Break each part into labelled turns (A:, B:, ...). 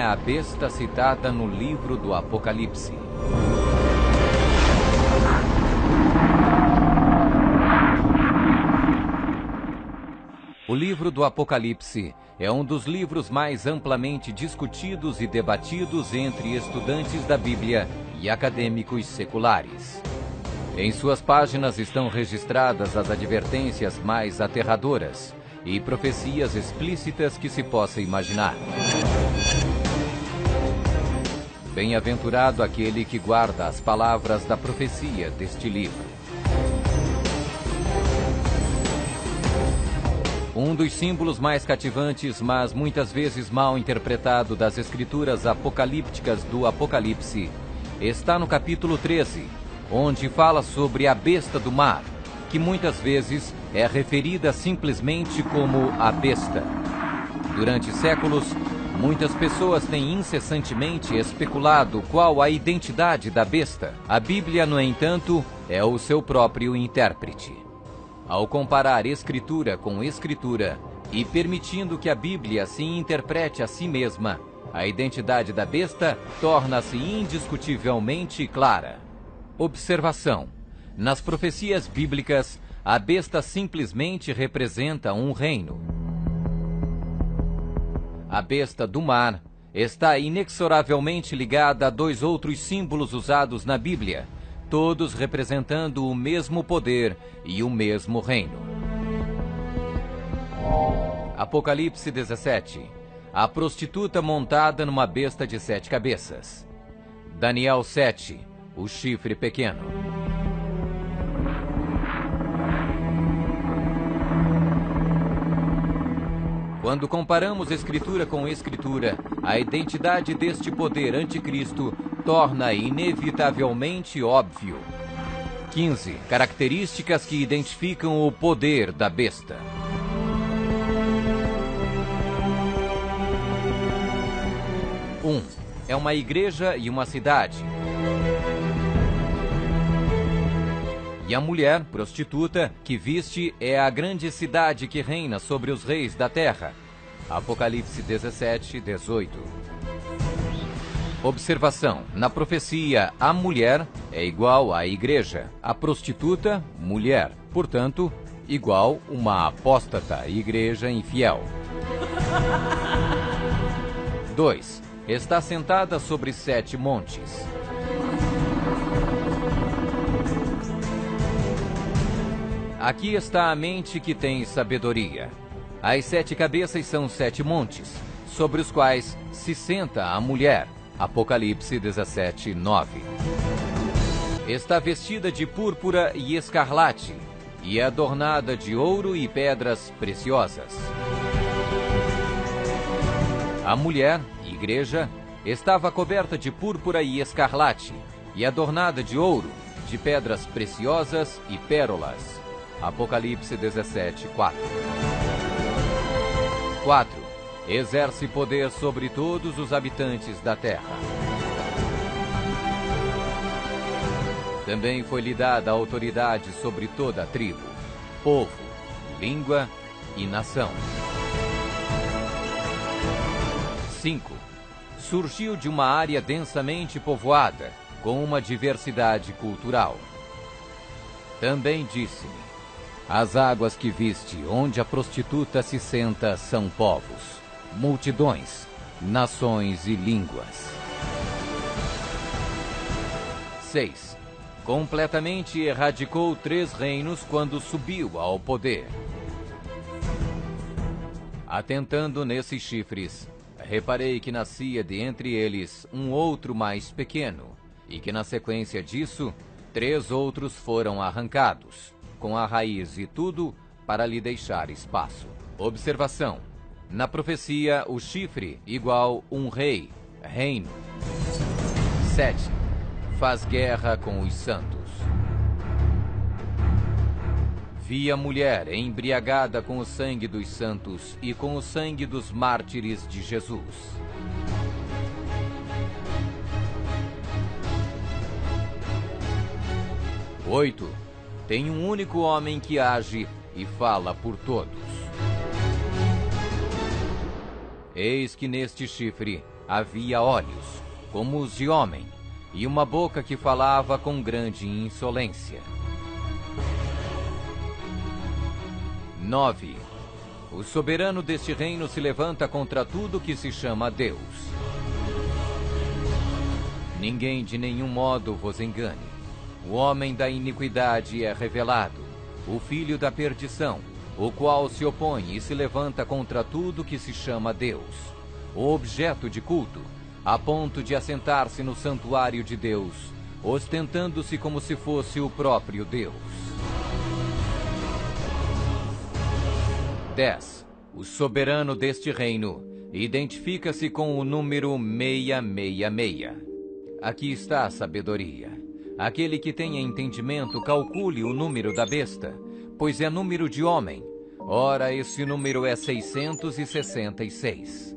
A: a besta citada no livro do Apocalipse. O livro do Apocalipse é um dos livros mais amplamente discutidos e debatidos entre estudantes da Bíblia e acadêmicos seculares. Em suas páginas estão registradas as advertências mais aterradoras e profecias explícitas que se possa imaginar. Bem-aventurado aquele que guarda as palavras da profecia deste livro. Um dos símbolos mais cativantes, mas muitas vezes mal interpretado das escrituras apocalípticas do Apocalipse, está no capítulo 13, onde fala sobre a besta do mar, que muitas vezes é referida simplesmente como a besta. Durante séculos, muitas pessoas têm incessantemente especulado qual a identidade da besta. A Bíblia, no entanto, é o seu próprio intérprete. Ao comparar Escritura com Escritura e permitindo que a Bíblia se interprete a si mesma, a identidade da besta torna-se indiscutivelmente clara. Observação: nas profecias bíblicas, a besta simplesmente representa um reino. A besta do mar está inexoravelmente ligada a dois outros símbolos usados na Bíblia, todos representando o mesmo poder e o mesmo reino. Apocalipse 17. A prostituta montada numa besta de 7 cabeças. Daniel 7. O chifre pequeno. Quando comparamos Escritura com Escritura, a identidade deste poder anticristo torna inevitavelmente óbvio. 15. Características que identificam o poder da besta. 1. É uma igreja e uma cidade. E a mulher, prostituta, que viste é a grande cidade que reina sobre os reis da terra. Apocalipse 17, 18. Observação: na profecia, a mulher é igual à igreja, a prostituta, mulher, portanto, igual uma apóstata, igreja infiel. 2. Está sentada sobre 7 montes. Aqui está a mente que tem sabedoria. As 7 cabeças são 7 montes, sobre os quais se senta a mulher. Apocalipse 17, 9. Está vestida de púrpura e escarlate, e é adornada de ouro e pedras preciosas. A mulher, igreja, estava coberta de púrpura e escarlate, e adornada de ouro, de pedras preciosas e pérolas. Apocalipse 17, 4. 4. Exerce poder sobre todos os habitantes da terra. Também foi-lhe dada autoridade sobre toda a tribo, povo, língua e nação. 5. Surgiu de uma área densamente povoada, com uma diversidade cultural. Também disse-me: as águas que viste, onde a prostituta se senta, são povos, multidões, nações e línguas. 6. Completamente erradicou 3 reinos quando subiu ao poder. Atentando nesses chifres, reparei que nascia de entre eles um outro mais pequeno, e que na sequência disso, 3 outros foram arrancados, com a raiz e tudo, para lhe deixar espaço. Observação: na profecia, o chifre igual um rei, reino. 7. Faz guerra com os santos. Vi a mulher embriagada com o sangue dos santos e com o sangue dos mártires de Jesus. 8. Tem um único homem que age e fala por todos. Eis que neste chifre havia olhos, como os de homem, e uma boca que falava com grande insolência. 9. O soberano deste reino se levanta contra tudo que se chama Deus. Ninguém de nenhum modo vos engane. O homem da iniquidade é revelado, o filho da perdição, o qual se opõe e se levanta contra tudo que se chama Deus, o objeto de culto, a ponto de assentar-se no santuário de Deus, ostentando-se como se fosse o próprio Deus. 10. O soberano deste reino identifica-se com o número 666. Aqui está a sabedoria. Aquele que tenha entendimento, calcule o número da besta, pois é número de homem. Ora, esse número é 666.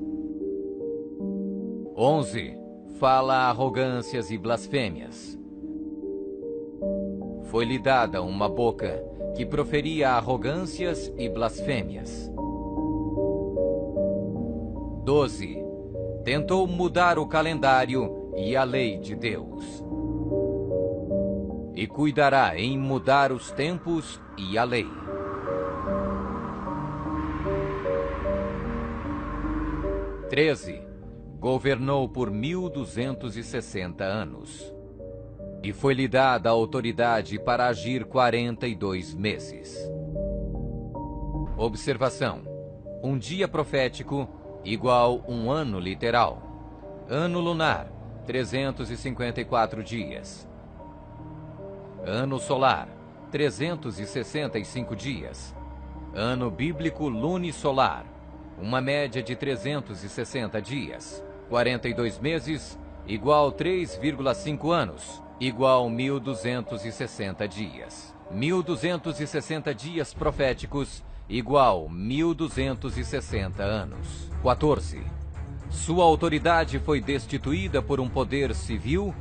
A: 11. Fala arrogâncias e blasfêmias. Foi-lhe dada uma boca que proferia arrogâncias e blasfêmias. 12. Tentou mudar o calendário e a lei de Deus. E cuidará em mudar os tempos e a lei. 13. Governou por 1260 anos. E foi-lhe dada a autoridade para agir 42 meses. Observação: um dia profético igual um ano literal. Ano lunar, 354 dias. Ano solar, 365 dias. Ano bíblico lunisolar, uma média de 360 dias. 42 meses, igual 3,5 anos, igual 1260 dias. 1260 dias proféticos, igual 1260 anos. 14. Sua autoridade foi destituída por um poder civil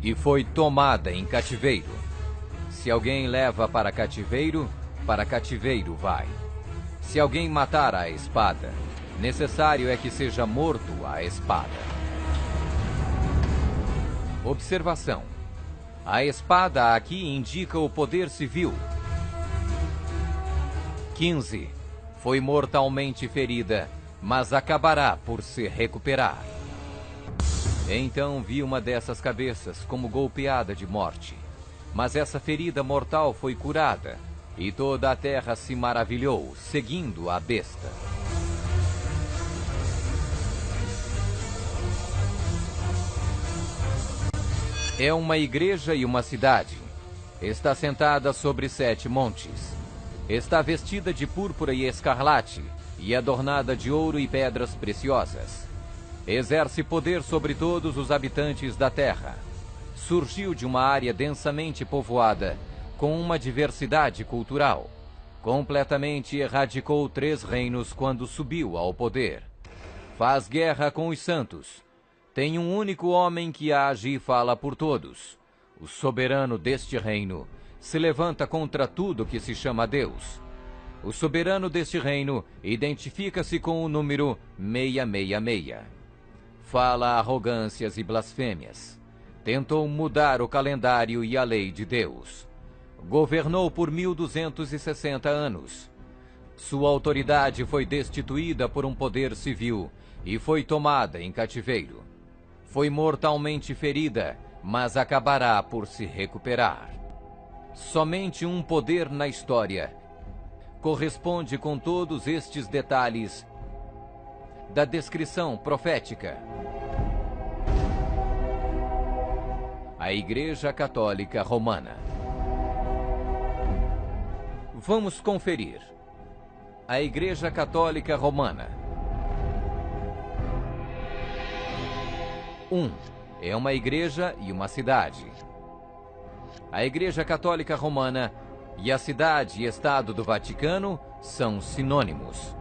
A: e foi tomada em cativeiro. Se alguém leva para cativeiro vai. Se alguém matar à espada, necessário é que seja morto à espada. Observação: a espada aqui indica o poder civil. 15. Foi mortalmente ferida, mas acabará por se recuperar. Então vi uma dessas cabeças como golpeada de morte. Mas essa ferida mortal foi curada, e toda a terra se maravilhou, seguindo a besta. É uma igreja e uma cidade. Está sentada sobre 7 montes. Está vestida de púrpura e escarlate, e adornada de ouro e pedras preciosas. Exerce poder sobre todos os habitantes da terra. Surgiu de uma área densamente povoada, com uma diversidade cultural. Completamente erradicou 3 reinos quando subiu ao poder. Faz guerra com os santos. Tem um único homem que age e fala por todos. O soberano deste reino se levanta contra tudo que se chama Deus. O soberano deste reino identifica-se com o número 666. Fala arrogâncias e blasfêmias. Tentou mudar o calendário e a lei de Deus. Governou por 1260 anos. Sua autoridade foi destituída por um poder civil e foi tomada em cativeiro. Foi mortalmente ferida, mas acabará por se recuperar. Somente um poder na história corresponde com todos estes detalhes da descrição profética. A Igreja Católica Romana. Vamos conferir. A Igreja Católica Romana. 1. É uma igreja e uma cidade. A Igreja Católica Romana e a cidade e estado do Vaticano são sinônimos.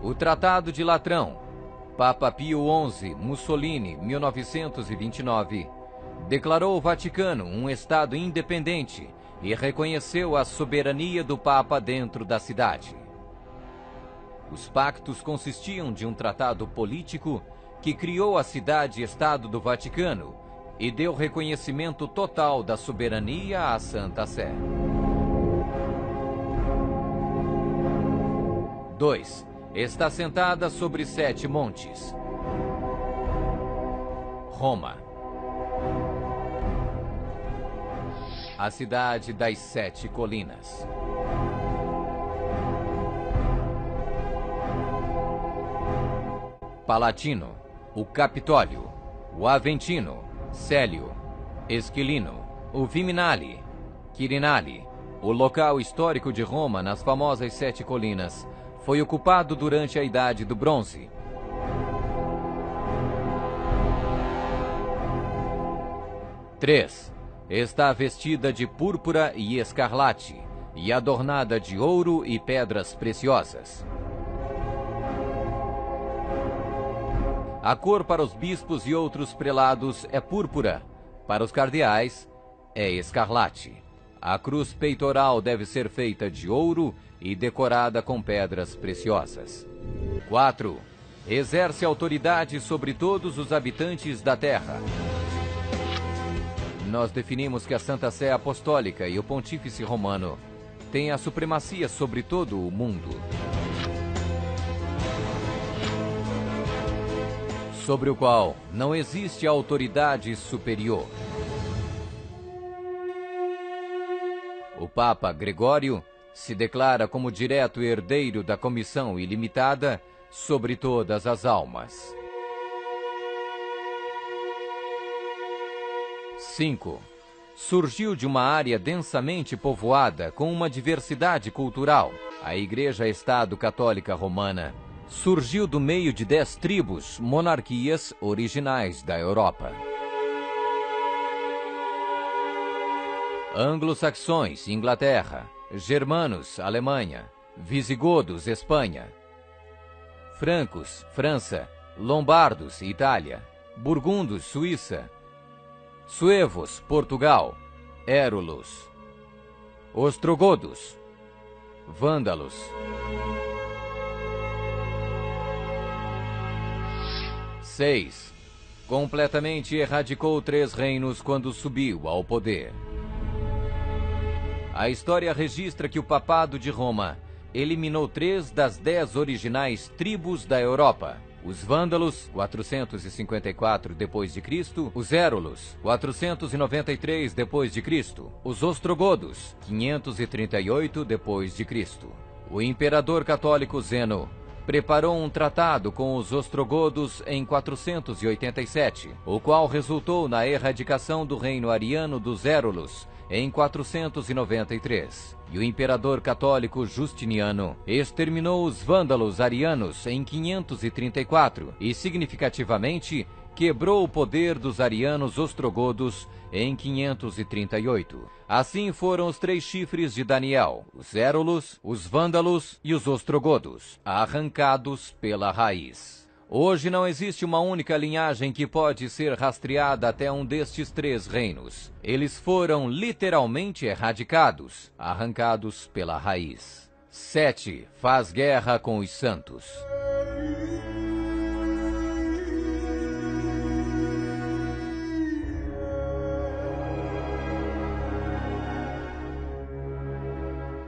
A: O Tratado de Latrão, Papa Pio XI, Mussolini, 1929, declarou o Vaticano um estado independente e reconheceu a soberania do Papa dentro da cidade. Os pactos consistiam de um tratado político que criou a cidade-estado do Vaticano e deu reconhecimento total da soberania à Santa Sé. 2. Está sentada sobre 7 montes. Roma. A cidade das 7 colinas. Palatino, o Capitólio, o Aventino, Célio, Esquilino, o Viminale, Quirinale, o local histórico de Roma nas famosas 7 colinas, foi ocupado durante a Idade do Bronze. 3. Está vestida de púrpura e escarlate e adornada de ouro e pedras preciosas. A cor para os bispos e outros prelados é púrpura, para os cardeais é escarlate. A cruz peitoral deve ser feita de ouro e decorada com pedras preciosas. 4. Exerce autoridade sobre todos os habitantes da terra. Nós definimos que a Santa Sé Apostólica e o Pontífice Romano têm a supremacia sobre todo o mundo, sobre o qual não existe autoridade superior. O Papa Gregório se declara como direto herdeiro da comissão ilimitada sobre todas as almas. 5. Surgiu de uma área densamente povoada com uma diversidade cultural. A Igreja-Estado Católica Romana surgiu do meio de 10 tribos, monarquias originais da Europa. Anglo-saxões, Inglaterra. Germanos, Alemanha. Visigodos, Espanha. Francos, França. Lombardos, Itália. Burgundos, Suíça. Suevos, Portugal. Érulos. Ostrogodos. Vândalos. 6. Completamente erradicou 3 reinos quando subiu ao poder. A história registra que o Papado de Roma eliminou 3 das 10 originais tribos da Europa. Os Vândalos, 454 d.C., os Érulos, 493 d.C., os Ostrogodos, 538 d.C. O imperador católico Zeno preparou um tratado com os ostrogodos em 487, o qual resultou na erradicação do reino ariano dos Érulos em 493. E o imperador católico Justiniano exterminou os vândalos arianos em 534 e, significativamente, quebrou o poder dos arianos ostrogodos em 538. Assim foram os 3 chifres de Daniel, os Érulos, os Vândalos e os Ostrogodos, arrancados pela raiz. Hoje não existe uma única linhagem que pode ser rastreada até um destes 3 reinos. Eles foram literalmente erradicados, arrancados pela raiz. 7. Faz guerra com os santos.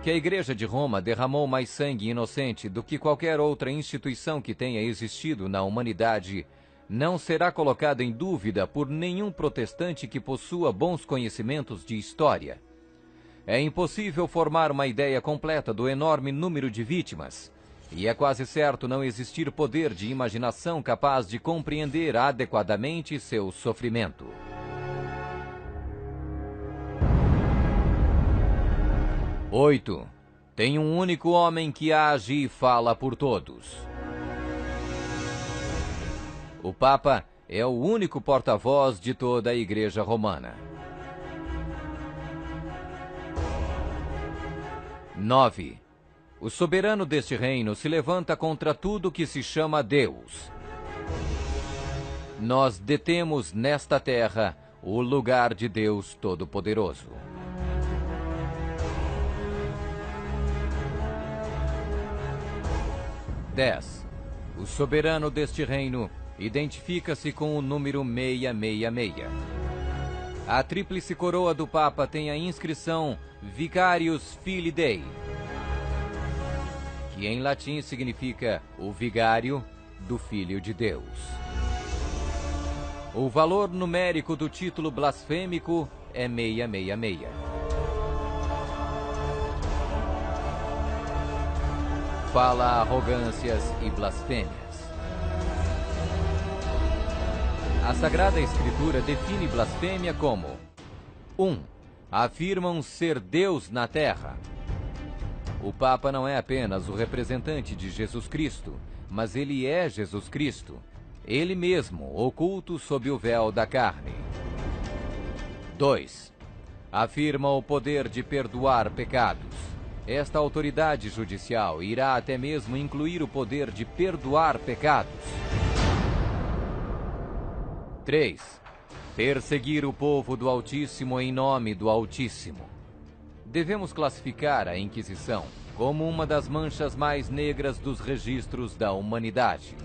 A: Que a Igreja de Roma derramou mais sangue inocente do que qualquer outra instituição que tenha existido na humanidade não será colocada em dúvida por nenhum protestante que possua bons conhecimentos de história. É impossível formar uma ideia completa do enorme número de vítimas, e é quase certo não existir poder de imaginação capaz de compreender adequadamente seu sofrimento. 8. Tem um único homem que age e fala por todos. O Papa é o único porta-voz de toda a Igreja Romana. 9. O soberano deste reino se levanta contra tudo que se chama Deus. Nós detemos nesta terra o lugar de Deus Todo-Poderoso. 10. O soberano deste reino identifica-se com o número 666. A tríplice coroa do Papa tem a inscrição Vicarius Filii Dei, que em latim significa o vigário do Filho de Deus. O valor numérico do título blasfêmico é 666. Fala arrogâncias e blasfêmias. A Sagrada Escritura define blasfêmia como 1. Afirmam ser Deus na terra. O Papa não é apenas o representante de Jesus Cristo, mas ele é Jesus Cristo, ele mesmo, oculto sob o véu da carne. 2. Afirma o poder de perdoar pecados. Esta autoridade judicial irá até mesmo incluir o poder de perdoar pecados. 3. Perseguir o povo do Altíssimo em nome do Altíssimo. Devemos classificar a Inquisição como uma das manchas mais negras dos registros da humanidade.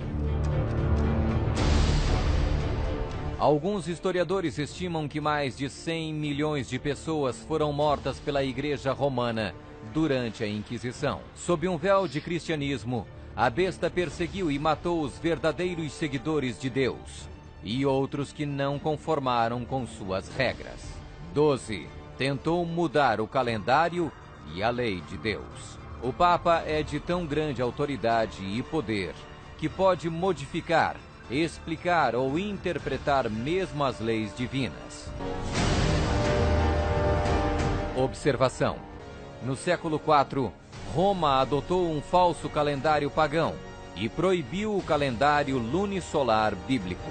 A: Alguns historiadores estimam que mais de 100 milhões de pessoas foram mortas pela Igreja Romana durante a Inquisição. Sob um véu de cristianismo, a besta perseguiu e matou os verdadeiros seguidores de Deus e outros que não conformaram com suas regras. 12. Tentou mudar o calendário e a lei de Deus. O Papa é de tão grande autoridade e poder que pode modificar, explicar ou interpretar mesmo as leis divinas. Observação: no século IV, Roma adotou um falso calendário pagão e proibiu o calendário lunisolar bíblico.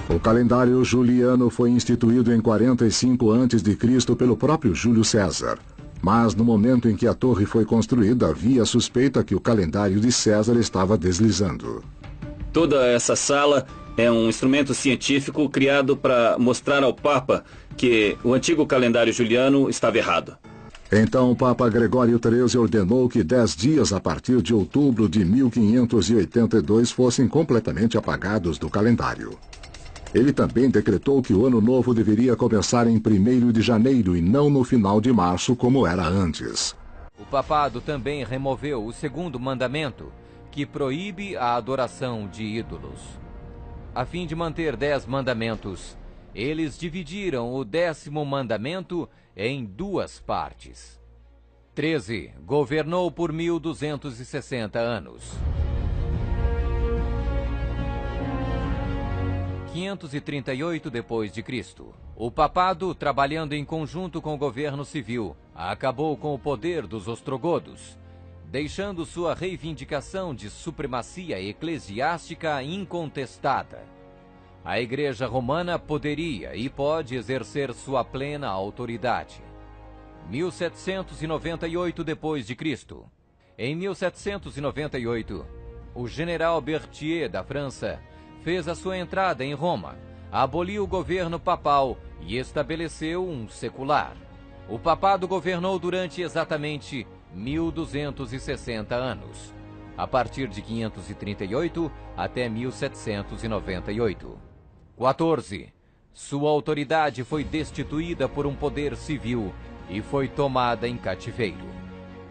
B: O calendário juliano foi instituído em 45 a.C. pelo próprio Júlio César. Mas no momento em que a torre foi construída, havia a suspeita que o calendário de César estava deslizando.
C: Toda essa sala é um instrumento científico criado para mostrar ao Papa que o antigo calendário juliano estava errado.
B: Então o Papa Gregório XIII ordenou que 10 dias a partir de outubro de 1582 fossem completamente apagados do calendário. Ele também decretou que o ano novo deveria começar em 1º de janeiro e não no final de março, como era antes.
A: O papado também removeu o 2º mandamento, que proíbe a adoração de ídolos. A fim de manter 10 mandamentos, eles dividiram o 10º mandamento em 2 partes. 13. Governou por 1260 anos. 538 d.C. O papado, trabalhando em conjunto com o governo civil, acabou com o poder dos ostrogodos, deixando sua reivindicação de supremacia eclesiástica incontestada. A Igreja Romana poderia e pode exercer sua plena autoridade. 1798 d.C. Em 1798, o general Berthier da França fez a sua entrada em Roma, aboliu o governo papal e estabeleceu um secular. O papado governou durante exatamente 1260 anos, a partir de 538 até 1798. 14. Sua autoridade foi destituída por um poder civil e foi tomada em cativeiro.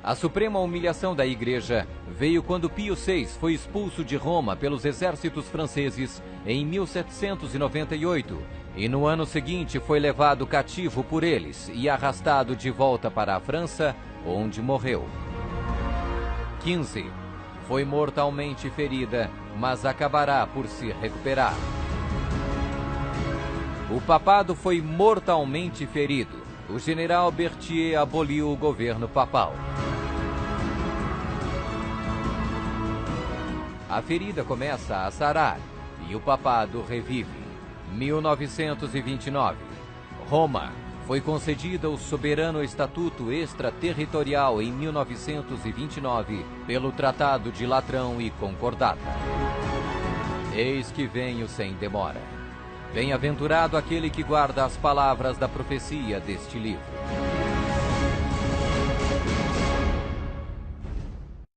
A: A suprema humilhação da Igreja veio quando Pio VI foi expulso de Roma pelos exércitos franceses em 1798 e no ano seguinte foi levado cativo por eles e arrastado de volta para a França, onde morreu. 15. Foi mortalmente ferida, mas acabará por se recuperar. O papado foi mortalmente ferido. O general Berthier aboliu o governo papal. A ferida começa a sarar e o papado revive. 1929. Roma foi concedida o soberano estatuto extraterritorial em 1929 pelo Tratado de Latrão e Concordata. Eis que venho sem demora. Bem-aventurado aquele que guarda as palavras da profecia deste livro.